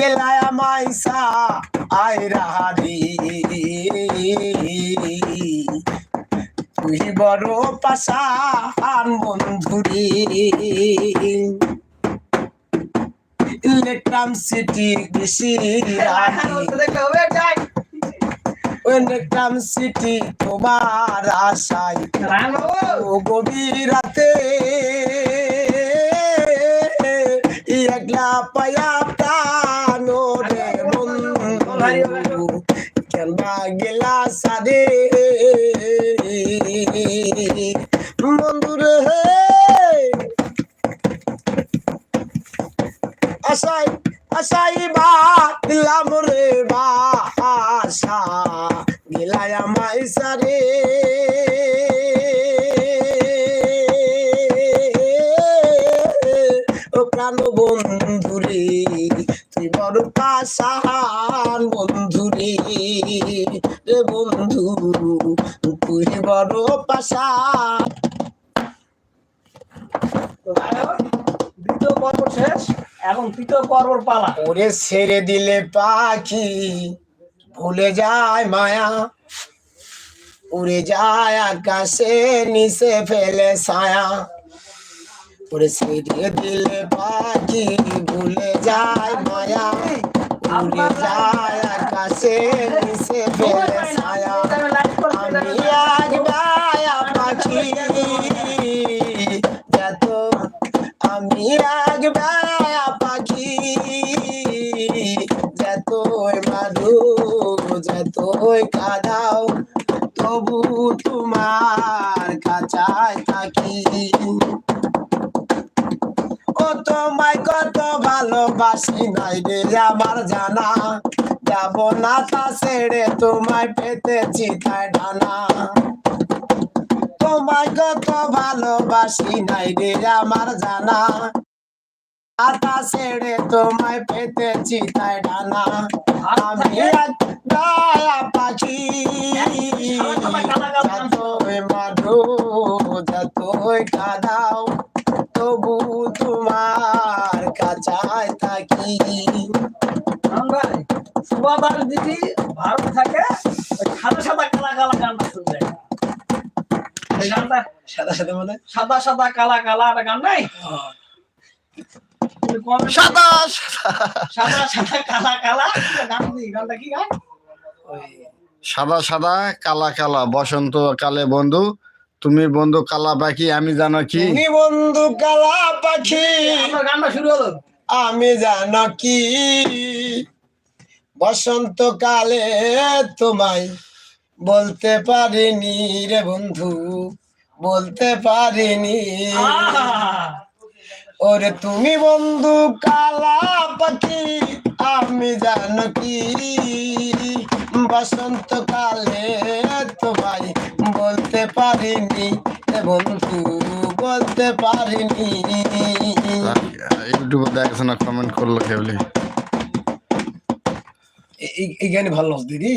গেলায় মাইসা আয়রা হারি তুই বড় পাশান বন্ধুরে ইলেকট্রাম সিটি কৃষি ইলেকট্রাম সিটি তোমার আশায় ও গভীর রাতে একলা পায়া প্রাণ রে বন্ধু কেনবা গেলা সারে বন্ধুরে আশাই আশাই বা দিলাম রে বাসা গেলায় আমায় সারে ও প্রাণ বন্ধুরে তুই বড় পাশান বন্ধুরে রে বন্ধু তুই বড় পাশান। দ্বিতীয় পর্ব শেষ, এখন তৃতীয় পর্বর পালা। ওরে ছেড়ে দিলে পাখি ভুলে যায় মায়া উড়ে যায় আকাশে নিচে ফেলে ছায়া ওরে ছেড়ে দিলে পাখি ভুলে যায় মায়া উড়ে যায় আকাশে নিচে ফেলে ছায়া আমি আজ মায়া পাখি যত আমি আজ মায়া পাখি যতই মারু যতই কাঁদাও তবু তোমার কাছায় থাকি ও তোমায় কত ভালোবাসি নাই রে আমার জানা যাব না তা ছেড়ে তোমায় পেতেছি তাই ডানা তোমায় কত ভালোবাসি নাই রে আমার জানা আতা ছেড়ে তোমায় পেতেছি তাই ডানা আমি এক গায়া পাখি যতই মারো যতই কাঁদাও তবু তোমার কাছায় থাকি। সুবাদার দিদি ভারত থাকে সাদা সাদা কালা কালা গানটা শুনবে। এই গানটা সাদা সাদা মানে সাদা সাদা কালা কালা একটা গান নাই? সাদা সাদা সাদা কালা কালা গান দি, গানটা কি গান? সাদা সাদা কালা কালা বসন্ত কালে বন্ধু তুমি বন্ধু কালা পাখি আমি জানো কি তুমি বন্ধু কালা পাখি আমার গানটা শুরু হলো। আমি জানো কি বসন্তকালে তোমায় বলতে পারিনি রে বন্ধু বলতে পারিনি ওরে তুমি বন্ধু কালা পাখি আমি জানো কি বসন্তকালে তোমায় বলতে পারিনি রে বন্ধু বলতে পারিনি। ইউটিউবে দেখছো না কমেন্ট করলো কেবলি এই গানে ভালো লাগছে দিদি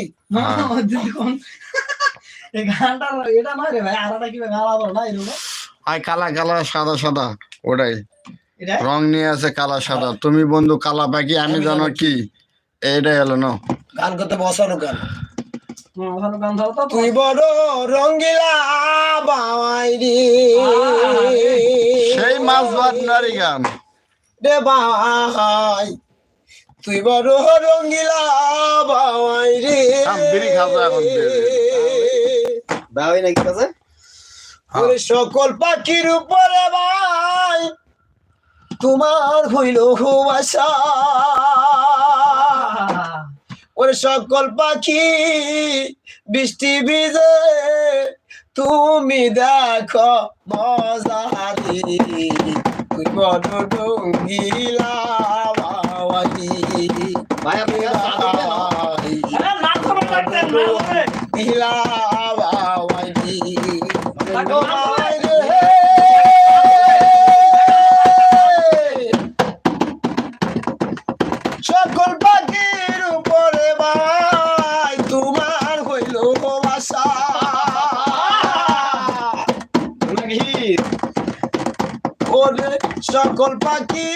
এই গানটা এটা নয় রে ভাই, আলাদা কি গান আলাদা না এরকম আই কালা কালা সাদা সাদা ওটাই এটা রং নিয়ে আছে কালা সাদা তুমি বন্ধু কালা পাখি আমি জানো কি এইটাই হলো না গান করতে বসানো গান ভালো গান দাও তো। তুই বড় রঙ্গিলা বাবাই রে সেই মাছ ভাত নারী গান রে ভাই তুই বড় রঙ্গিলা বাবাই রে বিড়ি খাবো এখন বাবাই নাকি কাছে ওরে সকল পাখির উপরে ভাই তোমার হইল আশা ওরে সকল পাখি বৃষ্টি ভিজে তুমি দেখো মজারি তুই বড় রঙ্গিলা বাবাই ভাই আপনি রঙ্গিলা বাবাই সকল পাখির উপরে ভাই তোমার হইল আশা ওরে সকল পাখি